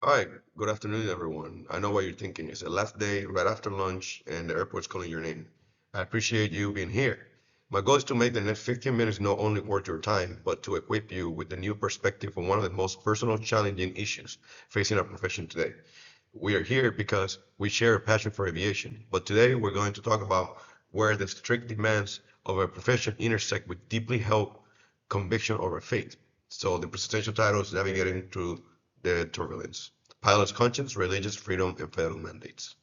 All right, good afternoon, everyone. I know what you're thinking. It's the last day, right after lunch, and the airport's calling your name. I appreciate you being here. My goal is to make the next 15 minutes not only worth your time, but to equip you with the new perspective on one of the most personal, challenging issues facing our profession today. We are here because we share a passion for aviation, but today we're going to talk about where the strict demands of our profession intersect with deeply held conviction over faith. So the presidential title is Navigating Through the Turbulence. Pilot's Conscience, Religious Freedom, and Federal Mandates.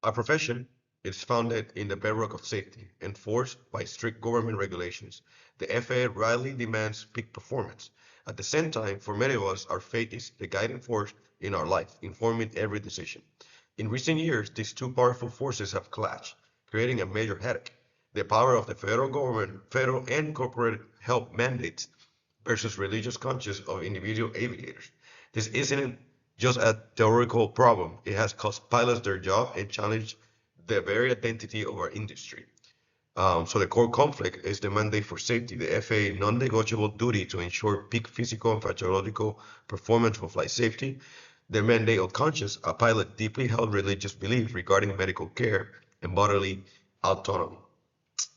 Our profession is founded in the bedrock of safety, enforced by strict government regulations. The FAA rightly demands peak performance. At the same time, for many of us, our faith is the guiding force in our life, informing every decision. In recent years, these two powerful forces have clashed, creating a major headache. The power of the federal government, federal and corporate health mandates versus religious conscience of individual aviators. This isn't just a theoretical problem. It has cost pilots their job and challenged the very identity of our industry. So the core conflict is the mandate for safety, the FAA non-negotiable duty to ensure peak physical and physiological performance for flight safety, the mandate of conscience, a pilot deeply held religious belief regarding medical care and bodily autonomy.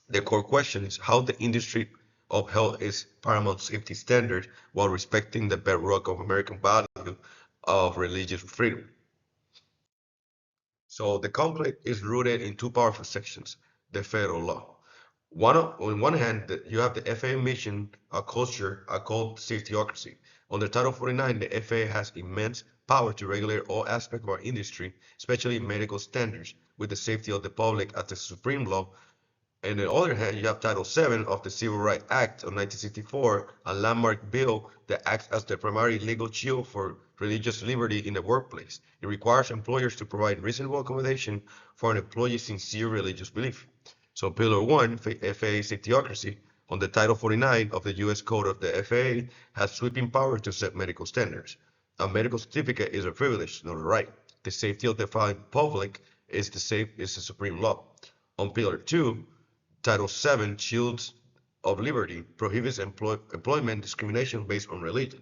The core question is how the industry upheld its paramount safety standards while respecting the bedrock of American value of religious freedom. So the conflict is rooted in two powerful sections, the federal law. On one hand, you have the FAA mission, a culture, a called safetyocracy. Under Title 49, the FAA has immense power to regulate all aspects of our industry, especially medical standards, with the safety of the public as the supreme law. And on the other hand, you have Title VII of the Civil Rights Act of 1964, a landmark bill that acts as the primary legal shield for religious liberty in the workplace. It requires employers to provide reasonable accommodation for an employee's sincere religious belief. So Pillar 1, FAA Safetyocracy, on the Title 49 of the U.S. Code of the FAA, has sweeping power to set medical standards. A medical certificate is a privilege, not a right. The safety of the public is the supreme law. On Pillar 2, Title VII, Shields of Liberty, prohibits employment discrimination based on religion,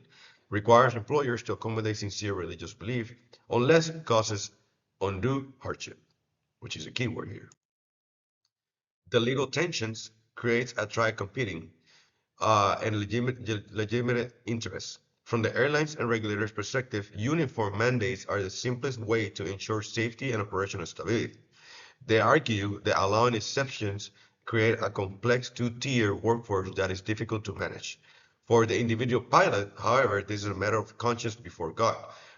requires employers to accommodate sincere religious belief unless it causes undue hardship, which is a key word here. The legal tensions creates a competing and legitimate interests. From the airlines and regulators' perspective, uniform mandates are the simplest way to ensure safety and operational stability. They argue that allowing exceptions create a complex two-tier workforce that is difficult to manage. For the individual pilot, however, this is a matter of conscience before God.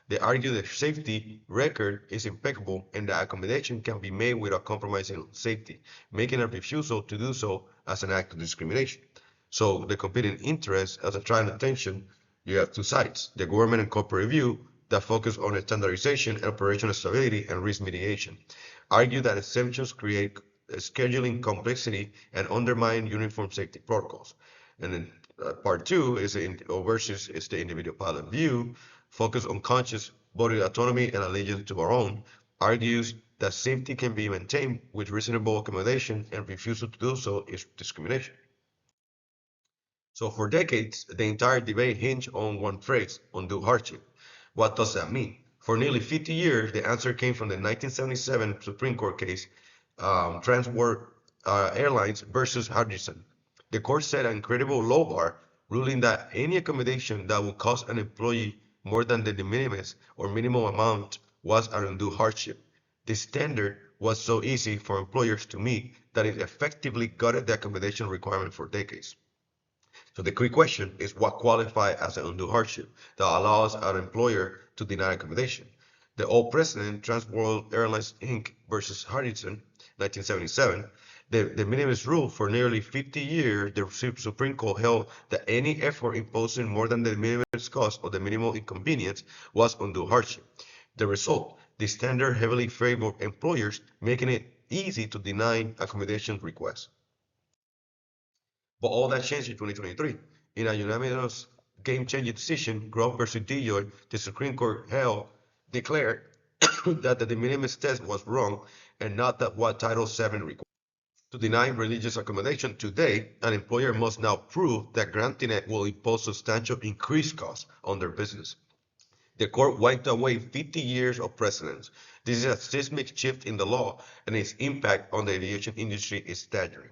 They argue the safety record is impeccable and that accommodation can be made without compromising on safety, making a refusal to do so as an act of discrimination. So the competing interests as a trial attention, you have two sides, the government and corporate review that focus on standardization and operational stability and risk mitigation, argue that exemptions create scheduling complexity and undermine uniform safety protocols. And then part two is versus is the individual pilot view, focus on conscious bodily autonomy and allegiance to our own, argues that safety can be maintained with reasonable accommodation and refusal to do so is discrimination. So for decades, the entire debate hinged on one phrase, undue hardship. What does that mean? For nearly 50 years, the answer came from the 1977 Supreme Court case, Transworld Airlines versus Hutchinson. The court set an incredible low bar, ruling that any accommodation that would cost an employee more than the de minimis or minimum amount was an undue hardship. The standard was so easy for employers to meet that it effectively gutted the accommodation requirement for decades. So the key question is what qualifies as an undue hardship that allows an employer to deny accommodation. The old precedent, Transworld Airlines Inc. versus Hutchinson, 1977, the minimus rule for nearly 50 years, the Supreme Court held that any effort imposing more than the minimum cost or the minimal inconvenience was undue hardship. The result, the standard heavily favored employers, making it easy to deny accommodation requests. But all that changed in 2023. In a unanimous game-changing decision, Grove versus DeJoy, the Supreme Court declared that the de minimis test was wrong and not that what Title VII required. To deny religious accommodation today, an employer must now prove that granting it will impose substantial increased costs on their business. The court wiped away 50 years of precedents. This is a seismic shift in the law, and its impact on the aviation industry is staggering.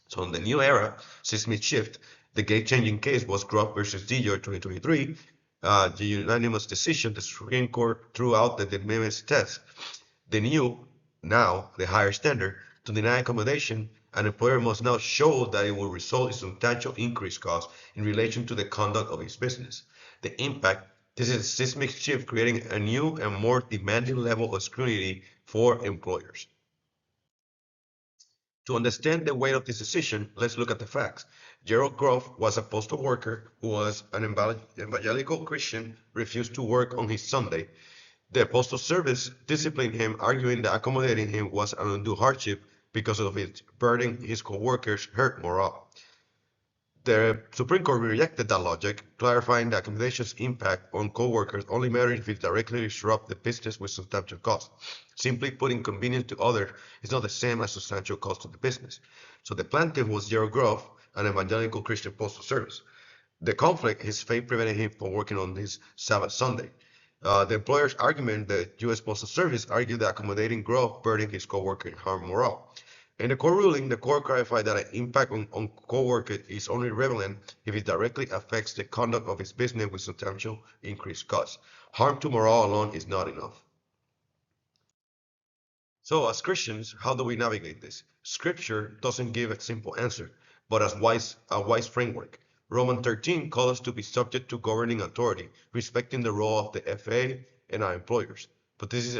So in the new era, seismic shift, the game-changing case was Groff versus DJOR 2023. The unanimous decision, the Supreme Court threw out the de minimis test. The new, now the higher standard, to deny accommodation, an employer must now show that it will result in substantial increased costs in relation to the conduct of its business. The impact, this is a seismic shift creating a new and more demanding level of scrutiny for employers. To understand the weight of this decision, let's look at the facts. Gerald Grove was a postal worker who was an evangelical Christian, refused to work on his Sunday. The Postal Service disciplined him, arguing that accommodating him was an undue hardship because of its burdening his co-workers' hurt morale. The Supreme Court rejected that logic, clarifying that accommodation's impact on co-workers only matters if it directly disrupts the business with substantial cost. Simply putting convenience to others is not the same as substantial cost to the business. So the plaintiff was Gerald Grove, an evangelical Christian postal service. The conflict, his faith prevented him from working on his Sabbath Sunday. The employer's argument, the U.S. Postal Service argued that accommodating Grove burdened his co-worker and harmed morale. In the court ruling, the court clarified that an impact on co-workers is only relevant if it directly affects the conduct of his business with substantial increased costs. Harm to morale alone is not enough. So, as Christians, how do we navigate this? Scripture doesn't give a simple answer, but as a wise framework. Romans 13 calls us to be subject to governing authority, respecting the role of the FAA and our employers. But this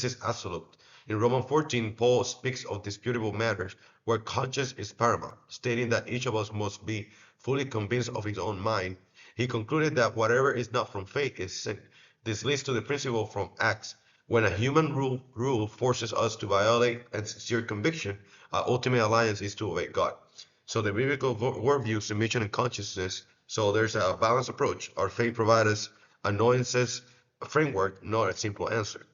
is absolute. In Romans 14, Paul speaks of disputable matters where conscience is paramount, stating that each of us must be fully convinced of his own mind. He concluded that whatever is not from faith is sin. This leads to the principle from Acts. When a human rule forces us to violate and sincere conviction, our ultimate alliance is to obey God. So the biblical worldview, submission and consciousness. So there's a balanced approach. Our faith provides us annoyances, a framework, not a simple answer.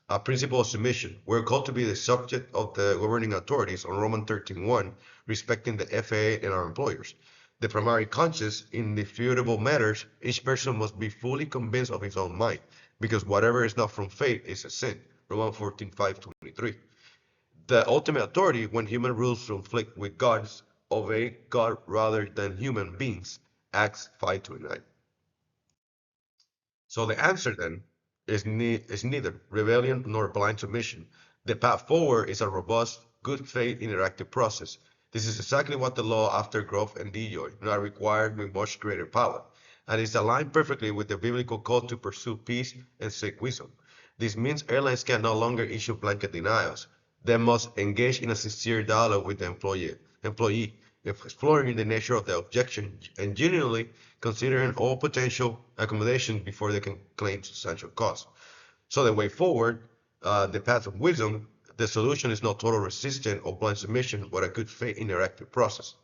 A principle of submission. We're called to be the subject of the governing authorities on Romans 13:1, respecting the FAA and our employers. The primary conscience in disputable matters, each person must be fully convinced of his own mind, because whatever is not from faith is a sin. Romans 14:5-23. The ultimate authority, when human rules conflict with God's, obey God rather than human beings. Acts 5:29. So the answer then is neither rebellion nor blind submission. The path forward is a robust, good faith interactive process. This is exactly what the law after Grove and DJOR now required with much greater power, and is aligned perfectly with the biblical call to pursue peace and seek wisdom. This means airlines can no longer issue blanket denials. They must engage in a sincere dialogue with the employee, exploring the nature of the objection and genuinely considering all potential accommodations before they can claim substantial cost. So the way forward, the path of wisdom, the solution is not total resistance or blind submission, but a good faith interactive process.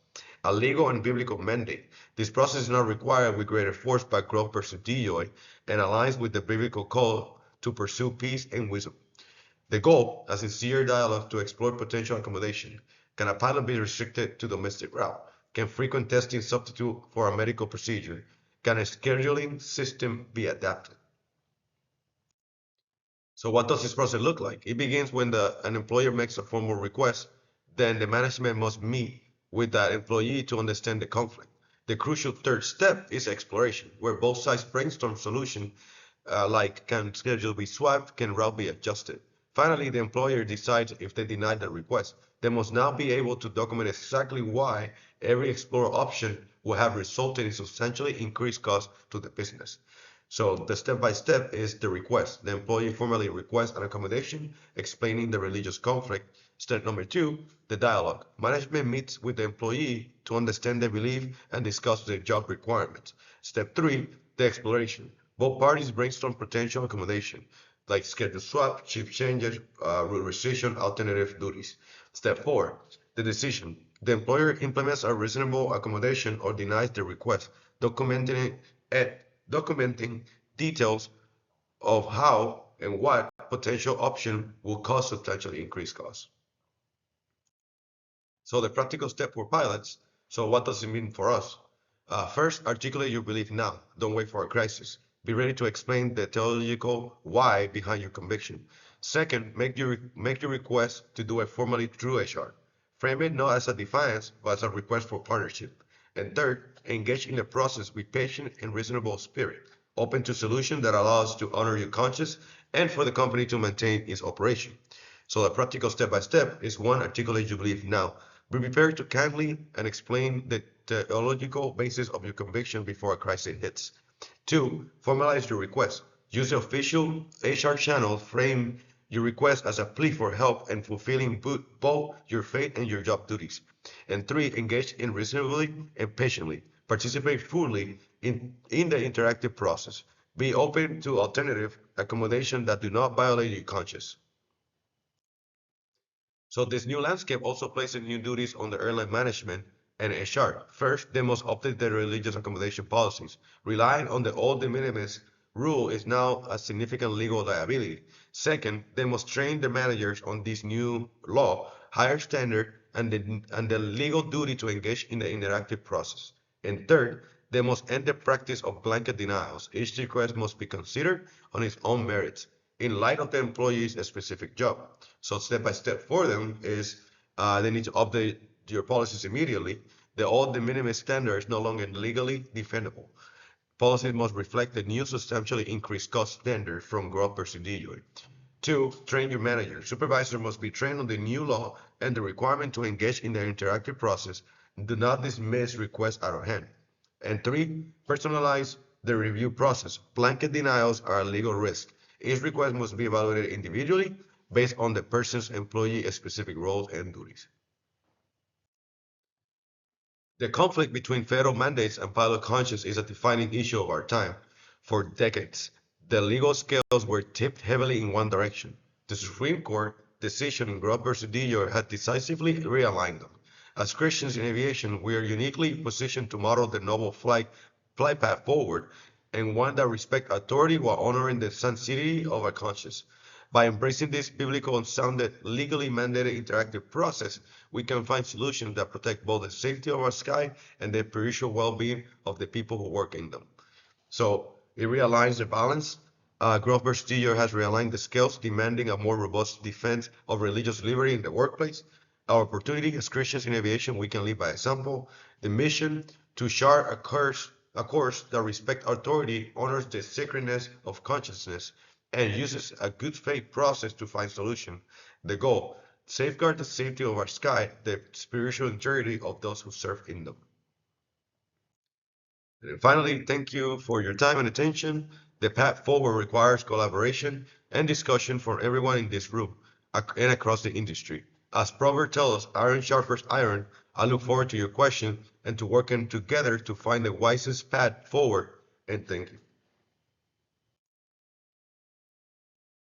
A legal and biblical mandate. This process is not required with greater force by Grove versus DJOI and aligns with the biblical call to pursue peace and wisdom. The goal, a sincere dialogue to explore potential accommodation. Can a pilot be restricted to domestic route? Can frequent testing substitute for a medical procedure? Can a scheduling system be adapted? So what does this process look like? It begins when an employer makes a formal request, then the management must meet with that employee to understand the conflict. The crucial third step is exploration, where both sides brainstorm solutions like can schedule be swapped, can route be adjusted. Finally, the employer decides if they deny the request. They must now be able to document exactly why every explored option will have resulted in substantially increased costs to the business. So the step-by-step is the request. The employee formally requests an accommodation, explaining the religious conflict. Step number two, the dialogue. Management meets with the employee to understand their belief and discuss their job requirements. Step three, the exploration. Both parties brainstorm potential accommodation, like schedule swap, shift changes, rule restriction, alternative duties. Step four, the decision. The employer implements a reasonable accommodation or denies the request, documenting it documenting details of how and what potential option will cause substantially increased costs. So the practical step for pilots. So what does it mean for us? First, articulate your belief now. Don't wait for a crisis. Be ready to explain the theological why behind your conviction. Second, make your request to do it formally through HR. Frame it not as a defiance, but as a request for partnership. And third, engage in the process with patient and reasonable spirit, open to solutions that allow us to honor your conscience and for the company to maintain its operation. So a practical step by step is one, articulate you believe now. Be prepared to kindly and explain the theological basis of your conviction before a crisis hits. Two, formalize your request. Use the official HR channel, frame your request as a plea for help and fulfilling both your faith and your job duties. And three, engage in reasonably and patiently. Participate fully in the interactive process. Be open to alternative accommodation that do not violate your conscience. So this new landscape also places new duties on the airline management and HR. First, they must update their religious accommodation policies. Relying on the old de minimis rule is now a significant legal liability. Second, they must train the managers on this new law, higher standard, and the legal duty to engage in the interactive process. And third, they must end the practice of blanket denials. Each request must be considered on its own merits in light of the employee's specific job. So step by step for them is they need to update your policies immediately. The old de minimis standard is no longer legally defendable. Policies must reflect the new substantially increased cost standard from growth procedure. Two, train your manager. Supervisor must be trained on the new law and the requirement to engage in the interactive process. Do not dismiss requests out of hand. And three, personalize the review process. Blanket denials are a legal risk. Each request must be evaluated individually based on the person's employee specific roles and duties. The conflict between federal mandates and pilot conscience is a defining issue of our time. For decades, the legal scales were tipped heavily in one direction. The Supreme Court decision in Gross versus Dior had decisively realigned them. As Christians in aviation, we are uniquely positioned to model the noble flight path forward and one that respects authority while honoring the sanctity of our conscience. By embracing this biblical and sounded, legally mandated interactive process, we can find solutions that protect both the safety of our sky and the spiritual well-being of the people who work in them. So it realigns the balance. Grove versus Steyer has realigned the scales, demanding a more robust defense of religious liberty in the workplace. Our opportunity as Christians in aviation, we can lead by example. The mission to chart a course that respects authority, honors the sacredness of consciousness, and uses a good faith process to find solution. The goal, safeguard the safety of our sky, the spiritual integrity of those who serve in them. And finally, thank you for your time and attention. The path forward requires collaboration and discussion from everyone in this room and across the industry. As Proverbs tells us, iron sharpens iron. I look forward to your question and to working together to find the wisest path forward. And thank you.